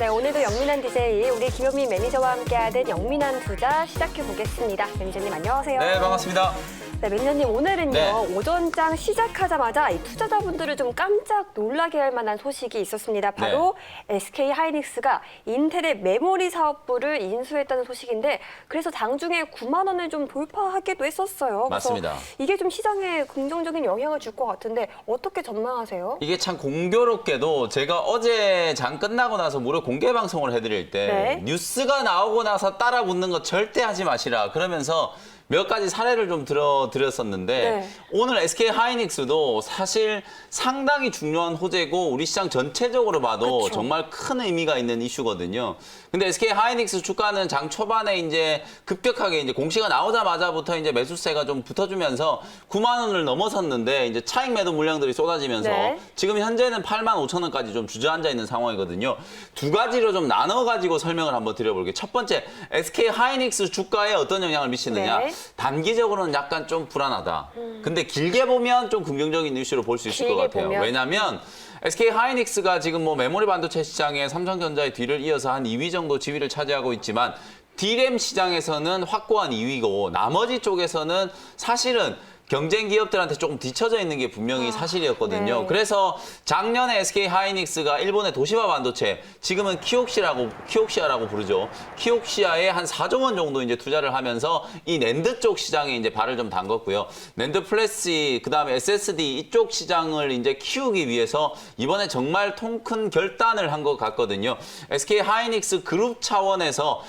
네, 오늘도 영민한 DJ 우리 김현민 매니저와 함께하는 영민한 투자 시작해 보겠습니다. 매니저님 안녕하세요. 네, 반갑습니다. 네, 매니저님 오늘은요 네. 오전장 시작하자마자 이 투자자분들을 좀 깜짝 놀라게 할 만한 소식이 있었습니다. 바로 SK 하이닉스가 인텔의 메모리 사업부를 인수했다는 소식인데 그래서 장중에 9만 원을 좀 돌파하기도 했었어요. 맞습니다. 그래서 이게 좀 시장에 긍정적인 영향을 줄 것 같은데 어떻게 전망하세요? 이게 참 공교롭게도 제가 어제 장 끝나고 나서 무료 공개 방송을 해드릴 때 네. 뉴스가 나오고 나서 따라 붙는 거 절대 하지 마시라 그러면서 몇 가지 사례를 좀 들어드렸었는데 네. 오늘 SK 하이닉스도 사실 상당히 중요한 호재고 우리 시장 전체적으로 봐도 그쵸. 정말 큰 의미가 있는 이슈거든요. 근데 SK 하이닉스 주가는 장 초반에 이제 급격하게 이제 공시가 나오자마자부터 이제 매수세가 좀 붙어주면서 9만 원을 넘어섰는데 이제 차익 매도 물량들이 쏟아지면서 네. 지금 현재는 8만 5천 원까지 좀 주저앉아 있는 상황이거든요. 두 가지로 좀 나눠가지고 설명을 한번 드려볼게요. 첫 번째, SK 하이닉스 주가에 어떤 영향을 미치느냐. 네. 단기적으로는 약간 좀 불안하다. 근데 길게 보면 좀 긍정적인 이슈로 볼 수 있을 것 길게 같아요. 보면. 왜냐하면 SK 하이닉스가 지금 뭐 메모리 반도체 시장에 삼성전자의 뒤를 이어서 한 2위 정도 지위를 차지하고 있지만 D램 시장에서는 확고한 2위고 나머지 쪽에서는 사실은 경쟁 기업들한테 조금 뒤처져 있는 게 분명히 사실이었거든요. 네. 그래서 작년에 SK 하이닉스가 일본의 도시바 반도체, 지금은 키옥시아라고 부르죠. 키옥시아에 한 4조 원 정도 이제 투자를 하면서 이 낸드 쪽 시장에 이제 발을 좀 담궜고요. 낸드 플래시, 그다음에 SSD 이쪽 시장을 이제 키우기 위해서 이번에 정말 통 큰 결단을 한 것 같거든요. SK 하이닉스 그룹 차원에서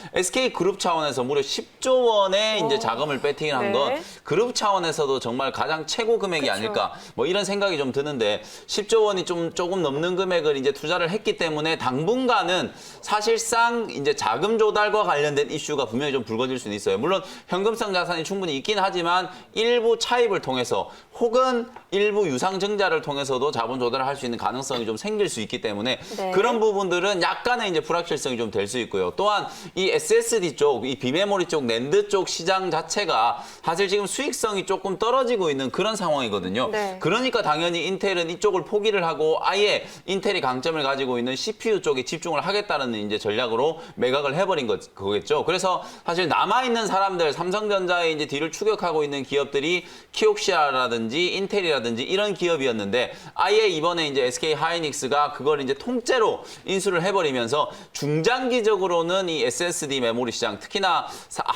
무려 10조 원의 이제 자금을 배팅한 건 네. 그룹 차원에서도 정말 가장 최고 금액이 그쵸. 아닐까 뭐 이런 생각이 좀 드는데 10조 원이 조금 넘는 금액을 이제 투자를 했기 때문에 당분간은 사실상 이제 자금 조달과 관련된 이슈가 분명히 좀 불거질 수는 있어요. 물론 현금성 자산이 충분히 있긴 하지만 일부 차입을 통해서 혹은 일부 유상증자를 통해서도 자본 조달을 할 수 있는 가능성이 좀 생길 수 있기 때문에 네. 그런 부분들은 약간의 이제 불확실성이 좀 될 수 있고요. 또한 이 SSD 쪽, 이 비메모리 쪽, 낸드 쪽 시장 자체가 사실 지금 수익성이 조금 떨어지고 있는 그런 상황이거든요. 네. 그러니까 당연히 인텔은 이쪽을 포기를 하고 아예 인텔이 강점을 가지고 있는 CPU 쪽에 집중을 하겠다는 이제 전략으로 매각을 해버린 거겠죠. 그래서 사실 남아있는 사람들, 삼성전자의 이제 뒤를 추격하고 있는 기업들이 키옥시아라든지 인텔이라든지 이런 기업이었는데 아예 이번에 이제 SK 하이닉스가 그걸 이제 통째로 인수를 해버리면서 중장기적으로는 이 SSD 메모리 시장, 특히나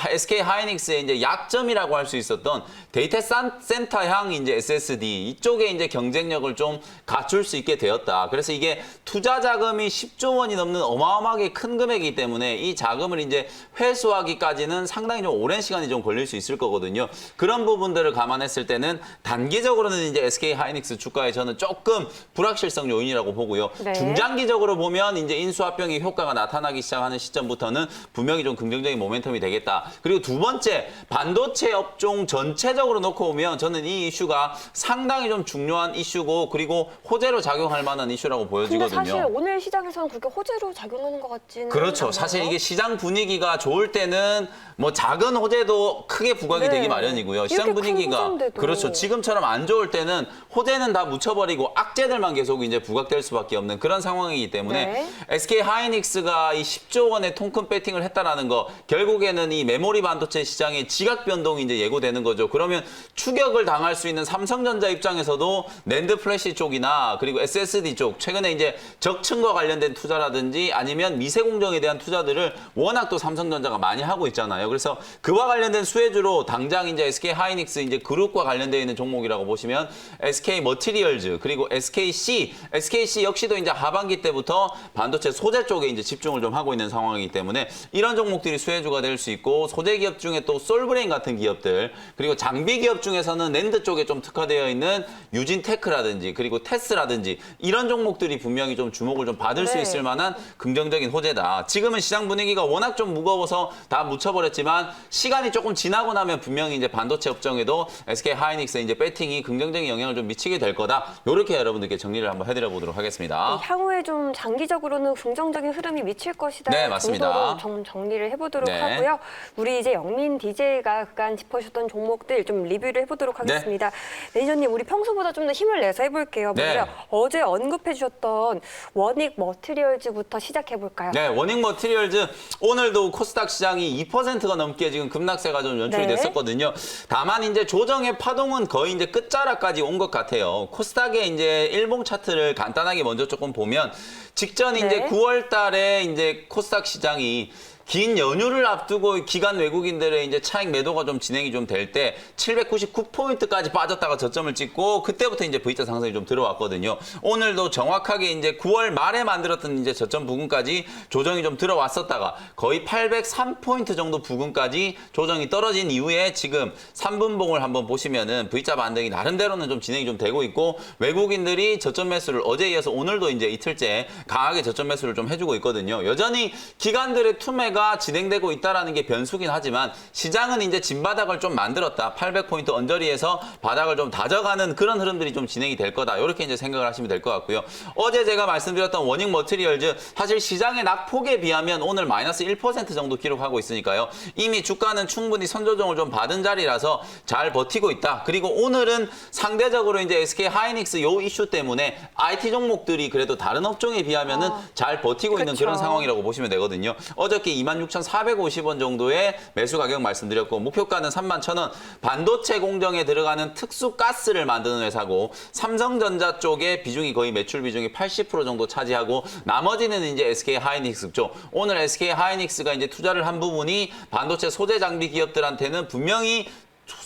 SK 하이닉스의 이제 약점이라고 할 수 있었던 데이터 센터향 이제 SSD 이쪽에 이제 경쟁력을 좀 갖출 수 있게 되었다. 그래서 이게 투자 자금이 10조 원이 넘는 어마어마하게 큰 금액이기 때문에 이 자금을 이제 회수하기까지는 상당히 좀 오랜 시간이 좀 걸릴 수 있을 거거든요. 그런 부분들을 감안했을 때는 단기적으로는 이제 SK 하이닉스 주가에 저는 조금 불확실성 요인이라고 보고요. 네. 중장기적으로 보면 이제 인수합병의 효과가 나타나기 시작하는 시점부터는 분명히 좀 긍정적인 모멘텀이 되겠다. 그리고 두 번째, 반도체 업종 전체적으로 놓고 보면 저는 이 이슈가 상당히 좀 중요한 이슈고 그리고 호재로 작용할 만한 이슈라고 근데 보여지거든요. 사실 오늘 시장에서는 그렇게 호재로 작용하는 것 같지는 그렇죠. 않아요. 사실 이게 시장 분위기가 좋을 때는 뭐 작은 호재도 크게 부각이 네. 되기 마련이고요. 시장 이렇게 큰 분위기가 호재인데도. 그렇죠. 지금처럼 안 좋을 때는 호재는 다 묻혀버리고 악재들만 계속 이제 부각될 수밖에 없는 그런 상황이기 때문에 네. SK 하이닉스가 이 10조 원의 통큰 배팅을 했다라는 거 결국에는 이 메모리 반도체 시장의 지각 변동이 이제 예고되는 거죠. 그러면 추격을 당할 수 있는 삼성전자 입장에서도 낸드 플래시 쪽이나 그리고 SSD 쪽 최근에 이제 적층과 관련된 투자라든지 아니면 미세 공정에 대한 투자들을 워낙 또 삼성전자가 많이 하고 있잖아요. 그래서 그와 관련된 수혜주로 당장 이제 SK 하이닉스 이제 그룹과 관련되어 있는 종목이라고 보시면 SK 머티리얼즈 그리고 SKC 역시도 이제 하반기 때부터 반도체 소재 쪽에 이제 집중을 좀 하고 있는 상황이기 때문에 이런 종목들이 수혜주가 될 수 있고 소재 기업 중에 또 솔브레인 같은 기업들 그리고 장비 기업 중에서는 낸드 쪽에 좀 특화되어 있는 유진테크라든지 그리고 테스라든지 이런 종목들이 분명히 좀 주목을 좀 받을 수 네. 있을 만한 긍정적인 호재다. 지금은 시장 분위기가 워낙 좀 무거워서 다 묻혀버렸지만 시간이 조금 지나고 나면 분명히 이제 반도체 업종에도 SK 하이닉스의 이제 배팅이 긍정적인 영향을 좀 미치게 될 거다. 이렇게 여러분들께 정리를 한번 해드려 보도록 하겠습니다. 네, 향후에 좀 장기적으로는 긍정적인 흐름이 미칠 것이다. 네, 맞습니다. 정도로 정리를 해보도록 네. 하고요. 우리 이제 영민 DJ가 그간 짚어주셨던 종목들 좀 리뷰를 마무리를 해보도록 하겠습니다. 매니저님, 우리 평소보다 좀 더 힘을 내서 해볼게요. 네. 먼저 어제 언급해 주셨던 원익 머티리얼즈부터 시작해볼까요? 네, 원익 머티리얼즈 오늘도 코스닥 시장이 2%가 넘게 지금 급락세가 좀 연출이 네. 됐었거든요. 다만 이제 조정의 파동은 거의 이제 끝자락까지 온 것 같아요. 코스닥의 이제 일봉 차트를 간단하게 먼저 조금 보면 직전 이제 네. 9월 달에 이제 코스닥 시장이 긴 연휴를 앞두고 기관 외국인들의 이제 차익 매도가 좀 진행이 좀 될 때 799포인트까지 빠졌다가 저점을 찍고 그때부터 이제 V자 상승이 좀 들어왔거든요. 오늘도 정확하게 이제 9월 말에 만들었던 이제 저점 부근까지 조정이 좀 들어왔었다가 거의 803포인트 정도 부근까지 조정이 떨어진 이후에 지금 3분봉을 한번 보시면은 V자 반등이 나름대로는 좀 진행이 좀 되고 있고 외국인들이 저점 매수를 어제에 이어서 오늘도 이제 이틀째 강하게 저점 매수를 좀 해주고 있거든요. 여전히 기관들의 투매가 진행되고 있다는 게 변수긴 하지만 시장은 이제 진바닥을 좀 만들었다. 800포인트 언저리에서 바닥을 좀 다져가는 그런 흐름들이 좀 진행이 될 거다. 이렇게 이제 생각을 하시면 될 것 같고요. 어제 제가 말씀드렸던 원익 머티리얼즈 사실 시장의 낙폭에 비하면 오늘 마이너스 1% 정도 기록하고 있으니까요. 이미 주가는 충분히 선조정을 좀 받은 자리라서 잘 버티고 있다. 그리고 오늘은 상대적으로 이제 SK 하이닉스 요 이슈 때문에 IT 종목들이 그래도 다른 업종에 비하면은 잘 버티고 있는 그쵸. 그런 상황이라고 보시면 되거든요. 어저께 26,450원 정도의 매수 가격 말씀드렸고 목표가는 31,000원. 반도체 공정에 들어가는 특수 가스를 만드는 회사고 삼성전자 쪽에 비중이 거의 매출 비중이 80% 정도 차지하고 나머지는 이제 SK 하이닉스 쪽. 오늘 SK 하이닉스가 이제 투자를 한 부분이 반도체 소재 장비 기업들한테는 분명히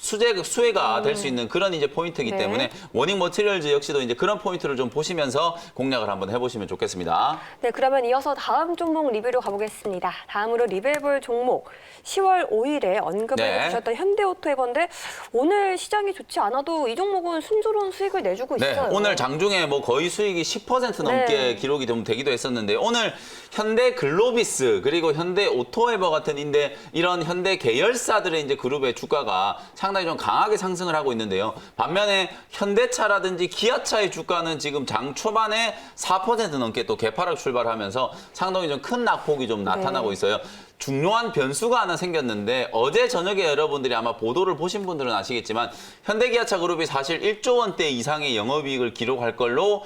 수혜가 될 수 있는 그런 이제 포인트이기 네. 때문에 원익 머티리얼즈 역시도 이제 그런 포인트를 좀 보시면서 공략을 한번 해보시면 좋겠습니다. 네, 그러면 이어서 다음 종목 리뷰로 가보겠습니다. 다음으로 리뷰해볼 종목 10월 5일에 언급을 네. 해주셨던 현대오토에버인데 오늘 시장이 좋지 않아도 이 종목은 순조로운 수익을 내주고 네, 있어요. 오늘 장중에 뭐 거의 수익이 10% 넘게 네. 기록이 좀 되기도 했었는데 오늘 현대 글로비스 그리고 현대 오토에버 같은 이런 현대 계열사들의 이제 그룹의 주가가 상당히 좀 강하게 상승을 하고 있는데요. 반면에 현대차라든지 기아차의 주가는 지금 장 초반에 4% 넘게 또 개파락 출발하면서 상당히 좀 큰 낙폭이 좀 나타나고 있어요. 중요한 변수가 하나 생겼는데 어제 저녁에 여러분들이 아마 보도를 보신 분들은 아시겠지만 현대기아차 그룹이 사실 1조 원대 이상의 영업이익을 기록할 걸로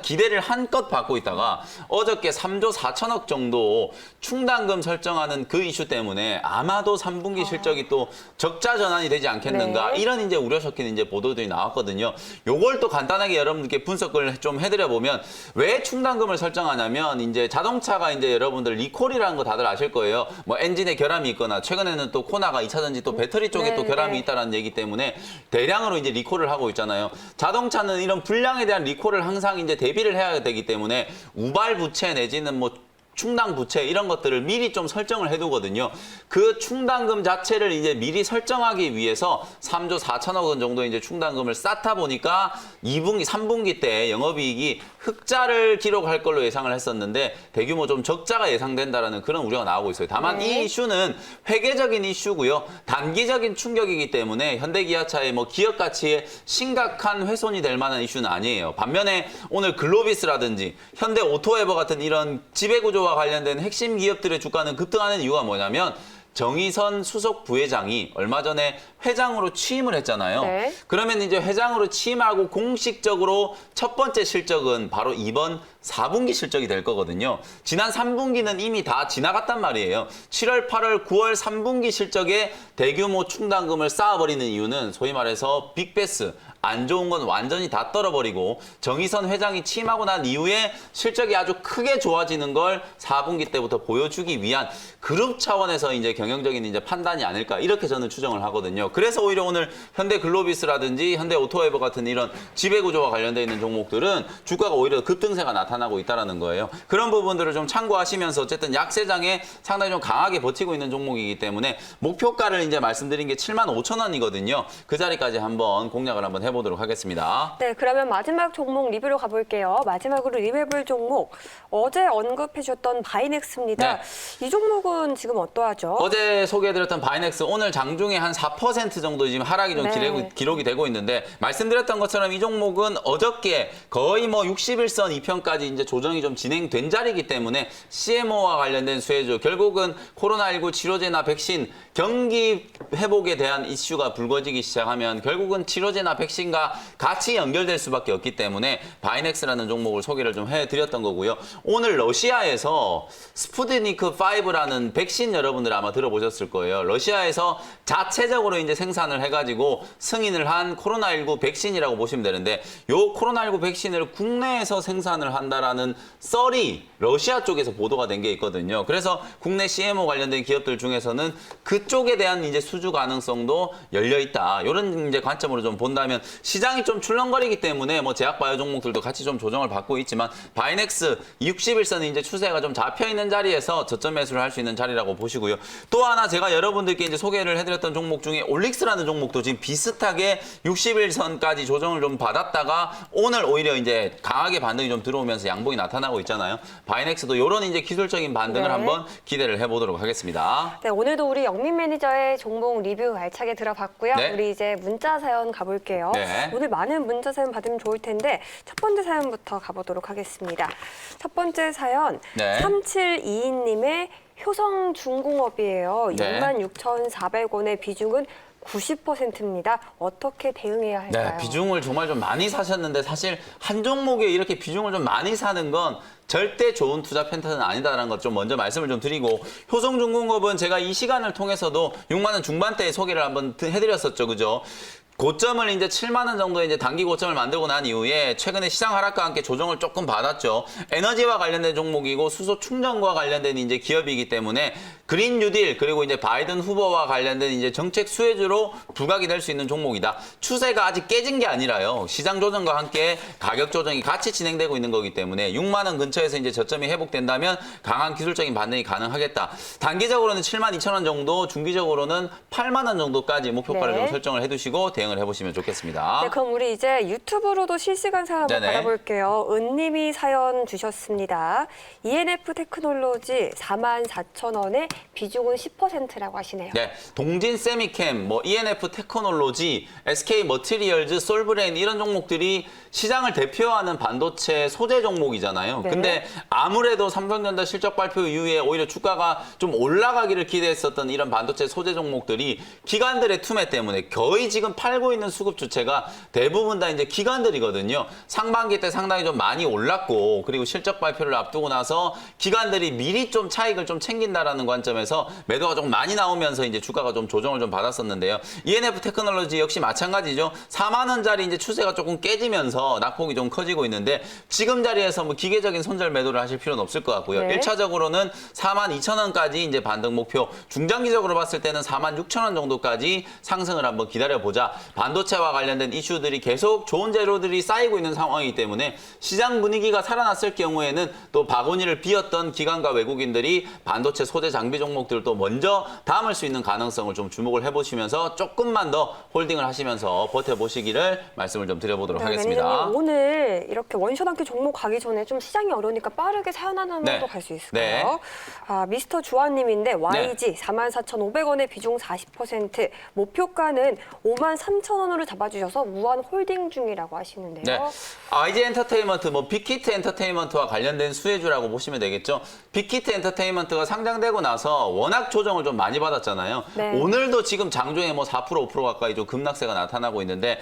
기대를 한껏 받고 있다가 어저께 3조 4천억 정도 충당금 설정하는 그 이슈 때문에 아마도 3분기 실적이 또 적자 전환이 되지 않겠는가 네. 이런 이제 우려 섞인 이제 보도들이 나왔거든요. 요걸 또 간단하게 여러분들께 분석을 좀 해드려 보면 왜 충당금을 설정하냐면 이제 자동차가 이제 여러분들 리콜이라는 거 다들 아실 거예요. 뭐 엔진에 결함이 있거나 최근에는 또 코나가 2차전지 또 배터리 쪽에 또 결함이 있다는 얘기 때문에 대량으로 이제 리콜을 하고 있잖아요. 자동차는 이런 불량에 대한 리콜을 항상 이제 대비를 해야 되기 때문에 우발 부채 내지는 뭐 충당 부채 이런 것들을 미리 좀 설정을 해두거든요. 그 충당금 자체를 이제 미리 설정하기 위해서 3조 4천억 원 정도 이제 충당금을 쌓다 보니까 2분기, 3분기 때 영업이익이 흑자를 기록할 걸로 예상을 했었는데 대규모 좀 적자가 예상된다라는 그런 우려가 나오고 있어요. 다만 이 이슈는 회계적인 이슈고요. 단기적인 충격이기 때문에 현대기아차의 뭐 기업 가치에 심각한 훼손이 될 만한 이슈는 아니에요. 반면에 오늘 글로비스라든지 현대 오토에버 같은 이런 지배구조 와 관련된 핵심 기업들의 주가는 급등하는 이유가 뭐냐면 정의선 수석 부회장이 얼마 전에 회장으로 취임을 했잖아요. 네. 그러면 이제 회장으로 취임하고 공식적으로 첫 번째 실적은 바로 이번 4분기 실적이 될 거거든요. 지난 3분기는 이미 다 지나갔단 말이에요. 7월, 8월, 9월 3분기 실적에 대규모 충당금을 쌓아버리는 이유는 소위 말해서 빅베스, 안 좋은 건 완전히 다 떨어버리고 정의선 회장이 취임하고 난 이후에 실적이 아주 크게 좋아지는 걸 4분기 때부터 보여주기 위한 그룹 차원에서 이제 경영적인 이제 판단이 아닐까 이렇게 저는 추정을 하거든요. 그래서 오히려 오늘 현대 글로비스라든지 현대 오토에버 같은 이런 지배구조와 관련되어 있는 종목들은 주가가 오히려 급등세가 나타나고 있다는 거예요. 그런 부분들을 좀 참고하시면서 어쨌든 약세장에 상당히 좀 강하게 버티고 있는 종목이기 때문에 목표가를 이제 말씀드린 게 75,000원이거든요. 그 자리까지 한번 공략을 한번 해보시죠. 해보도록 하겠습니다. 네, 그러면 마지막 종목 리뷰로 가볼게요. 마지막으로 리뷰해볼 종목, 어제 언급해주셨던 바이넥스입니다. 이 종목은 지금 어떠하죠? 어제 소개해드렸던 바이넥스 오늘 장중에 한 4% 정도 지금 하락이 좀 기록이 되고 있는데 말씀드렸던 것처럼 이 종목은 어저께 거의 뭐 61선 2편까지 이제 조정이 좀 진행된 자리이기 때문에 CMO와 관련된 수혜주 결국은 코로나19 치료제나 백신 경기 회복에 대한 이슈가 불거지기 시작하면 결국은 치료제나 백신과 같이 연결될 수밖에 없기 때문에 바이넥스라는 종목을 소개를 좀 해드렸던 거고요. 오늘 러시아에서 스푸트니크 5라는 백신 여러분들 아마 들어보셨을 거예요. 러시아에서 자체적으로 이제 생산을 해가지고 승인을 한 코로나19 백신이라고 보시면 되는데 요 코로나19 백신을 국내에서 생산을 한다라는 썰이 러시아 쪽에서 보도가 된 게 있거든요. 그래서 국내 CMO 관련된 기업들 중에서는 그쪽에 대한 이제 수주 가능성도 열려 있다. 이런 이제 관점으로 좀 본다면 시장이 좀 출렁거리기 때문에 뭐 제약바이오 종목들도 같이 좀 조정을 받고 있지만 바이넥스 61선이 이제 추세가 좀 잡혀 있는 자리에서 저점 매수를 할 수 있는 자리라고 보시고요. 또 하나 제가 여러분들께 이제 소개를 해드렸던 종목 중에 올릭스라는 종목도 지금 비슷하게 61선까지 조정을 좀 받았다가 오늘 오히려 이제 강하게 반등이 좀 들어오면서 양봉이 나타나고 있잖아요. 바이넥스도 이런 이제 기술적인 반등을 한번 기대를 해보도록 하겠습니다. 네, 오늘도 우리 영민 매니저의 종목 리뷰 알차게 들어봤고요. 네. 우리 이제 문자 사연 가볼게요. 네. 오늘 많은 문자 사연 받으면 좋을 텐데 첫 번째 사연부터 가보도록 하겠습니다. 첫 번째 사연, 네. 3722님의 효성중공업이에요. 네. 66,400원의 비중은 90%입니다. 어떻게 대응해야 할까요? 네, 비중을 정말 좀 많이 사셨는데 사실 한 종목에 이렇게 비중을 좀 많이 사는 건 절대 좋은 투자 패턴은 아니다라는 것 좀 먼저 말씀을 좀 드리고 효성중공업은 제가 이 시간을 통해서도 6만 원 중반대에 소개를 한번 해드렸었죠, 그죠? 고점을 이제 7만 원 정도 이제 단기 고점을 만들고 난 이후에 최근에 시장 하락과 함께 조정을 조금 받았죠. 에너지와 관련된 종목이고 수소 충전과 관련된 이제 기업이기 때문에 그린 뉴딜 그리고 이제 바이든 후보와 관련된 이제 정책 수혜주로 부각이 될 수 있는 종목이다. 추세가 아직 깨진 게 아니라요. 시장 조정과 함께 가격 조정이 같이 진행되고 있는 거기 때문에 6만 원 근처에서 이제 저점이 회복된다면 강한 기술적인 반등이 가능하겠다. 단기적으로는 7만 2천 원 정도, 중기적으로는 8만 원 정도까지 목표가를 좀 설정을 해두시고 대응을 해보시면 좋겠습니다. 네, 그럼 우리 이제 유튜브로도 실시간 사연 한번 네네. 받아볼게요. 은님이 사연 주셨습니다. ENF 테크놀로지 44,000원에 비중은 10%라고 하시네요. 네, 동진 세미캠, 뭐 ENF 테크놀로지, SK 머티리얼즈, 솔브레인 이런 종목들이 시장을 대표하는 반도체 소재 종목이잖아요. 네. 근데 아무래도 삼성전자 실적 발표 이후에 오히려 주가가 좀 올라가기를 기대했었던 이런 반도체 소재 종목들이 기관들의 투매 때문에 거의 지금 팔고 있는 수급 주체가 대부분 다 이제 기관들이거든요. 상반기 때 상당히 좀 많이 올랐고 그리고 실적 발표를 앞두고 나서 기관들이 미리 좀 차익을 좀 챙긴다라는 관점에서 매도가 좀 많이 나오면서 이제 주가가 좀 조정을 좀 받았었는데요. ENF 테크놀로지 역시 마찬가지죠. 4만 원짜리 이제 추세가 조금 깨지면서 낙폭이 좀 커지고 있는데 지금 자리에서 뭐 기계적인 손절 매도를 하실 필요는 없을 것 같고요. 네. 1차적으로는 4만 2천 원까지 이제 반등 목표, 중장기적으로 봤을 때는 4만 6천 원 정도까지 상승을 한번 기다려보자. 반도체와 관련된 이슈들이 계속 좋은 재료들이 쌓이고 있는 상황이기 때문에 시장 분위기가 살아났을 경우에는 또 바구니를 비웠던 기관과 외국인들이 반도체 소재 장비 종목들도 먼저 담을 수 있는 가능성을 좀 주목을 해보시면서 조금만 더 홀딩을 하시면서 버텨보시기를 말씀을 좀 드려보도록 하겠습니다. 매니저님, 오늘 이렇게 원샷 한개 종목 가기 전에 좀 시장이 어려우니까 빠르게 사연 하나만 네. 더 갈 수 있을까요? 네. 아, 미스터 주한님인데 YG 44,500원의 비중 40%, 목표가는 53,000원으로 잡아주셔서 무한 홀딩 중이라고 하시는데요. 네. IG 엔터테인먼트, 뭐 빅히트 엔터테인먼트와 관련된 수혜주라고 보시면 되겠죠. 빅히트 엔터테인먼트가 상장되고 나서 워낙 조정을 좀 많이 받았잖아요. 네. 오늘도 지금 장중에 뭐 4%, 5% 가까이 좀 급락세가 나타나고 있는데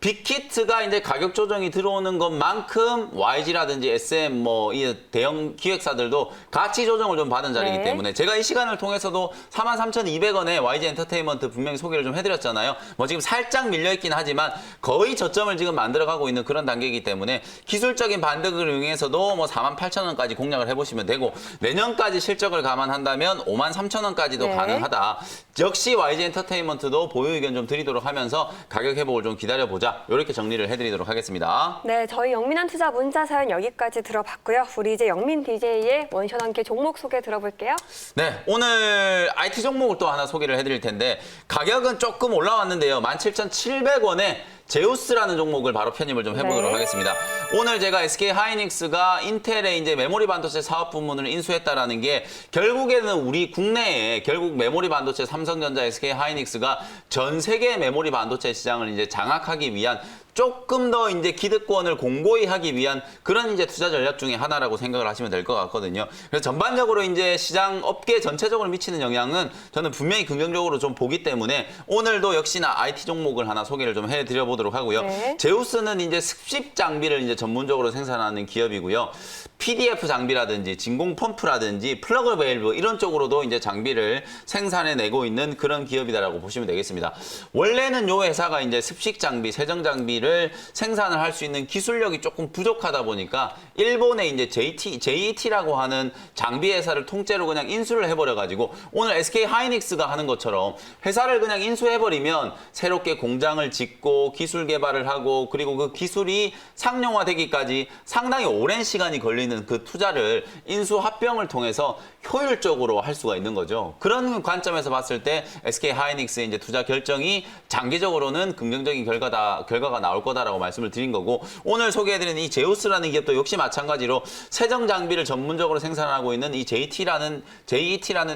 빅히트가 이제 가격 조정이 들어오는 것만큼 YG라든지 SM 뭐 이 대형 기획사들도 같이 조정을 좀 받은 자리이기 네. 때문에 제가 이 시간을 통해서도 43,200원에 YG 엔터테인먼트 분명히 소개를 좀 해드렸잖아요. 뭐 지금 살짝 밀려있긴 하지만 거의 저점을 지금 만들어가고 있는 그런 단계이기 때문에 기술적인 반등을 이용해서도 뭐 48,000원까지 공략을 해보시면 되고 내년까지 실적을 감안한다면 53,000원까지도 네. 가능하다. 역시 YG 엔터테인먼트도 보유 의견 좀 드리도록 하면서 가격 회복을 좀 기다려보자. 이렇게 정리를 해드리도록 하겠습니다. 네, 저희 영민한 투자 문자 사연 여기까지 들어봤고요. 우리 이제 영민 DJ의 원샷 한개 종목 소개 들어볼게요. 네, 오늘 IT 종목을 또 하나 소개를 해드릴 텐데 가격은 조금 올라왔는데요. 17,700원에 제우스라는 종목을 바로 편입을 좀 해보도록 네. 하겠습니다. 오늘 제가 SK 하이닉스가 인텔의 이제 메모리 반도체 사업 부문을 인수했다라는 게 결국에는 우리 국내에 결국 메모리 반도체 삼성전자, SK 하이닉스가 전 세계 메모리 반도체 시장을 이제 장악하기 위한 조금 더 이제 기득권을 공고히 하기 위한 그런 이제 투자 전략 중에 하나라고 생각을 하시면 될 것 같거든요. 그래서 전반적으로 이제 시장 업계 전체적으로 미치는 영향은 저는 분명히 긍정적으로 좀 보기 때문에 오늘도 역시나 IT 종목을 하나 소개를 좀 해드려 보도록 하고요. 네. 제우스는 이제 습식 장비를 이제 전문적으로 생산하는 기업이고요. PDF 장비라든지 진공 펌프라든지 플러그 밸브 이런 쪽으로도 이제 장비를 생산해내고 있는 그런 기업이다라고 보시면 되겠습니다. 원래는 요 회사가 이제 습식 장비, 세정 장비를 생산을 할 수 있는 기술력이 조금 부족하다 보니까 일본의 이제 JET라고 하는 장비 회사를 통째로 그냥 인수를 해버려가지고 오늘 SK 하이닉스가 하는 것처럼 회사를 그냥 인수해버리면 새롭게 공장을 짓고 기술 개발을 하고 그리고 그 기술이 상용화되기까지 상당히 오랜 시간이 걸리는 그 투자를 인수 합병을 통해서 효율적으로 할 수가 있는 거죠. 그런 관점에서 봤을 때 SK 하이닉스의 이제 투자 결정이 장기적으로는 긍정적인 결과가 나올 거다라고 말씀을 드린 거고 오늘 소개해드린 이 제우스라는 기업도 역시 마찬가지로 세정 장비를 전문적으로 생산하고 있는 이 JET라는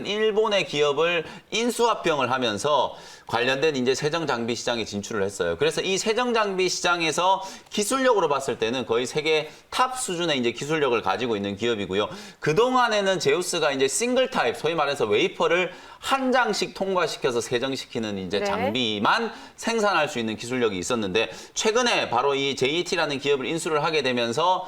일본의 기업을 인수합병을 하면서 관련된 이제 세정 장비 시장에 진출을 했어요. 그래서 이 세정 장비 시장에서 기술력으로 봤을 때는 거의 세계 탑 수준의 이제 기술력을 가지고 있는 기업이고요. 그동안에는 제우스가 이제 싱글 타입, 소위 말해서 웨이퍼를 한 장씩 통과시켜서 세정시키는 이제 네. 장비만 생산할 수 있는 기술력이 있었는데 최근에 바로 이 JET라는 기업을 인수를 하게 되면서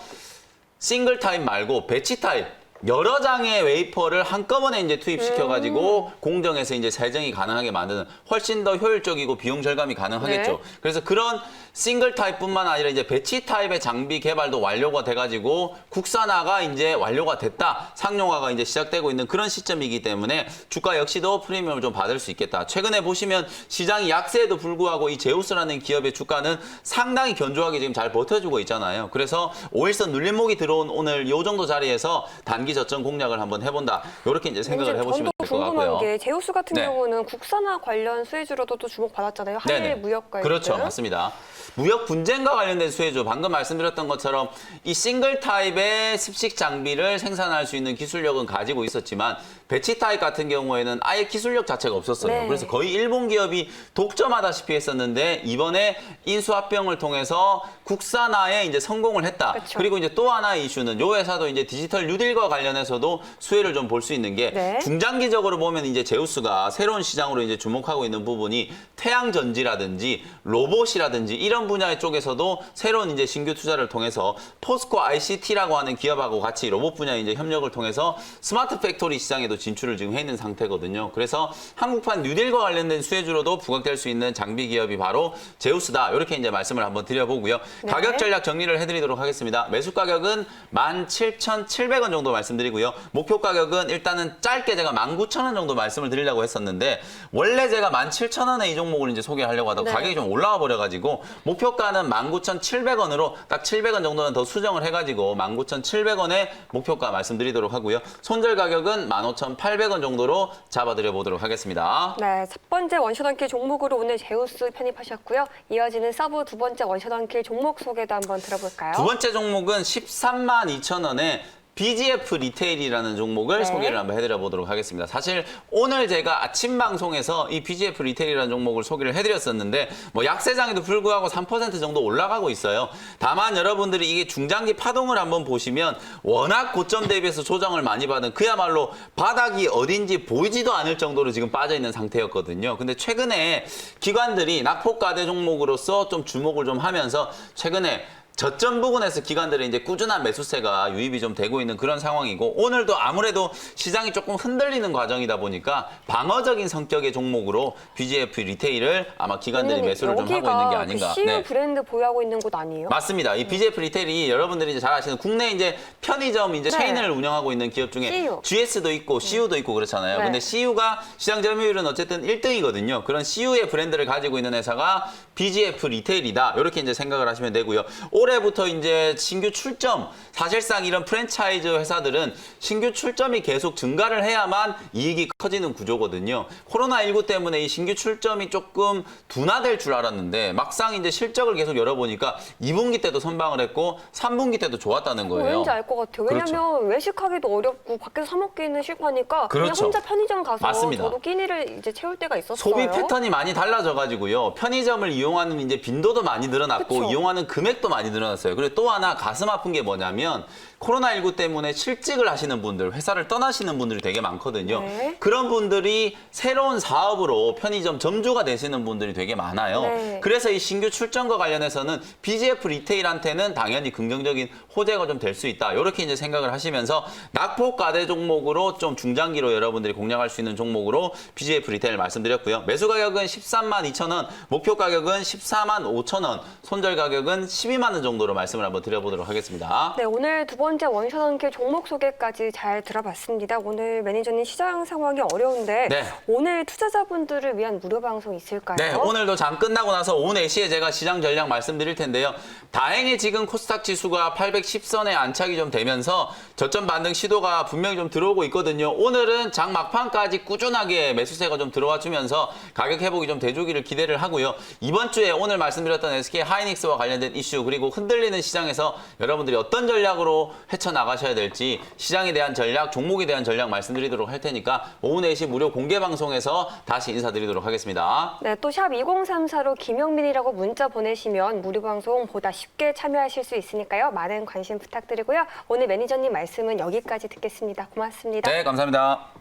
싱글 타입 말고 배치 타입 여러 장의 웨이퍼를 한꺼번에 이제 투입시켜가지고 공정에서 이제 세정이 가능하게 만드는 훨씬 더 효율적이고 비용 절감이 가능하겠죠. 네. 그래서 그런 싱글 타입뿐만 아니라 이제 배치 타입의 장비 개발도 완료가 돼가지고 국산화가 이제 완료가 됐다. 상용화가 이제 시작되고 있는 그런 시점이기 때문에 주가 역시도 프리미엄을 좀 받을 수 있겠다. 최근에 보시면 시장이 약세에도 불구하고 이 제우스라는 기업의 주가는 상당히 견조하게 지금 잘 버텨주고 있잖아요. 그래서 5일선 눌림목이 들어온 오늘 이 정도 자리에서 단기 저점 공략을 한번 해본다. 이렇게 이제 생각을 해보시면 될 것 저도 궁금한 같고요. 게 제우스 같은 네. 경우는 국산화 관련 수혜주로도 또 주목받았잖아요. 한일 네네. 무역 갈등. 그렇죠. 맞습니다. 무역 분쟁과 관련된 수혜주 방금 말씀드렸던 것처럼 이 싱글 타입의 습식 장비를 생산할 수 있는 기술력은 가지고 있었지만 배치 타입 같은 경우에는 아예 기술력 자체가 없었어요. 네. 그래서 거의 일본 기업이 독점하다시피 했었는데 이번에 인수합병을 통해서 국산화에 이제 성공을 했다. 그렇죠. 그리고 이제 또 하나의 이슈는 이 회사도 이제 디지털 뉴딜과 관련해서도 수혜를 좀 볼 수 있는 게 네. 중장기적으로 보면 이제 제우스가 새로운 시장으로 이제 주목하고 있는 부분이 태양 전지라든지 로봇이라든지 이런 분야 쪽에서도 새로운 이제 신규 투자를 통해서 포스코 ICT라고 하는 기업하고 같이 로봇 분야 이제 협력을 통해서 스마트 팩토리 시장에도 진출을 지금 해 있는 상태거든요. 그래서 한국판 뉴딜과 관련된 수혜주로도 부각될 수 있는 장비 기업이 바로 제우스다. 이렇게 이제 말씀을 한번 드려보고요. 네. 가격 전략 정리를 해드리도록 하겠습니다. 매수 가격은 17,700원 정도 말씀드리고요. 목표 가격은 일단은 짧게 제가 19,000원 정도 말씀을 드리려고 했었는데 원래 제가 17,000원에 이 종목을 이제 소개하려고 하다가 네. 가격이 좀 올라와 버려가지고 목표가는 19,700원으로 딱 700원 정도는 더 수정을 해가지고 19,700원에 목표가 말씀드리도록 하고요. 손절 가격은 15,800원 정도로 잡아드려 보도록 하겠습니다. 네, 첫 번째 원샷 원킬 종목으로 오늘 제우스 편입하셨고요. 이어지는 서브 두 번째 원샷 원킬 종목 소개도 한번 들어볼까요? 두 번째 종목은 132,000원에 BGF 리테일이라는 종목을 네. 소개를 한번 해드려 보도록 하겠습니다. 사실 오늘 제가 아침 방송에서 이 BGF 리테일이라는 종목을 소개를 해드렸었는데 뭐 약세장에도 불구하고 3% 정도 올라가고 있어요. 다만 여러분들이 이게 중장기 파동을 한번 보시면 워낙 고점 대비해서 조정을 많이 받은 그야말로 바닥이 어딘지 보이지도 않을 정도로 지금 빠져 있는 상태였거든요. 근데 최근에 기관들이 낙폭과대 종목으로서 좀 주목을 좀 하면서 최근에 저점 부근에서 기관들의 이제 꾸준한 매수세가 유입이 좀 되고 있는 그런 상황이고 오늘도 아무래도 시장이 조금 흔들리는 과정이다 보니까 방어적인 성격의 종목으로 BGF 리테일을 아마 기관들이 매수를 좀 하고 있는 게 아닌가. 그 CU 브랜드 보유하고 있는 곳 아니에요? 맞습니다. 이 BGF 리테일이 여러분들이 이제 잘 아시는 국내 이제 편의점 이제 네. 체인을 운영하고 있는 기업 중에 CU. GS도 있고 CU도 있고 그렇잖아요. 네. 근데 CU가 시장 점유율은 어쨌든 1등이거든요. 그런 CU의 브랜드를 가지고 있는 회사가 BGF 리테일이다. 이렇게 이제 생각을 하시면 되고요. 올해 올해부터 이제 신규 출점, 사실상 이런 프랜차이즈 회사들은 신규 출점이 계속 증가를 해야만 이익이 커지는 구조거든요. 코로나19 때문에 이 신규 출점이 조금 둔화될 줄 알았는데 막상 이제 실적을 계속 열어보니까 2분기 때도 선방을 했고 3분기 때도 좋았다는 거예요. 왠지 알 것 같아요. 왜냐면 외식하기도 어렵고 밖에서 사 먹기는 싫고 하니까 그냥 그렇죠. 혼자 편의점 가서 맞습니다. 저도 끼니를 이제 채울 때가 있었어요. 소비 패턴이 많이 달라져가지고요. 편의점을 이용하는 이제 빈도도 많이 늘어났고 그쵸. 이용하는 금액도 많이 늘어났어요. 그리고 또 하나 가슴 아픈 게 뭐냐면 코로나19 때문에 실직을 하시는 분들, 회사를 떠나시는 분들이 되게 많거든요. 네. 그런 분들이 새로운 사업으로 편의점 점주가 되시는 분들이 되게 많아요. 네. 그래서 이 신규 출점과 관련해서는 BGF 리테일한테는 당연히 긍정적인 호재가 좀 될 수 있다. 이렇게 이제 생각을 하시면서 낙폭 과대 종목으로 좀 중장기로 여러분들이 공략할 수 있는 종목으로 BGF 리테일 말씀드렸고요. 매수 가격은 13만 2천 원, 목표 가격은 14만 5천 원, 손절 가격은 12만 원 정도로 말씀을 한번 드려보도록 하겠습니다. 네, 오늘 두 번째 원샷 원킬 종목 소개까지 잘 들어봤습니다. 오늘 매니저님 시장 상황이 어려운데 네. 오늘 투자자분들을 위한 무료 방송 있을까요? 네, 오늘도 장 끝나고 나서 오후 4시에 제가 시장 전략 말씀드릴 텐데요. 다행히 지금 코스닥 지수가 810선에 안착이 좀 되면서 저점 반등 시도가 분명히 좀 들어오고 있거든요. 오늘은 장 막판까지 꾸준하게 매수세가 좀 들어와 주면서 가격 회복이 좀 돼주기를 기대를 하고요. 이번 주에 오늘 말씀드렸던 SK 하이닉스와 관련된 이슈 그리고 흔들리는 시장에서 여러분들이 어떤 전략으로 헤쳐나가셔야 될지 시장에 대한 전략, 종목에 대한 전략 말씀드리도록 할 테니까 오후 4시 무료 공개 방송에서 다시 인사드리도록 하겠습니다. 네, 또 샵 2034로 김영민이라고 문자 보내시면 무료 방송 보다 쉽게 참여하실 수 있으니까요. 많은 관심 부탁드리고요. 오늘 매니저님 말씀은 여기까지 듣겠습니다. 고맙습니다. 네, 감사합니다.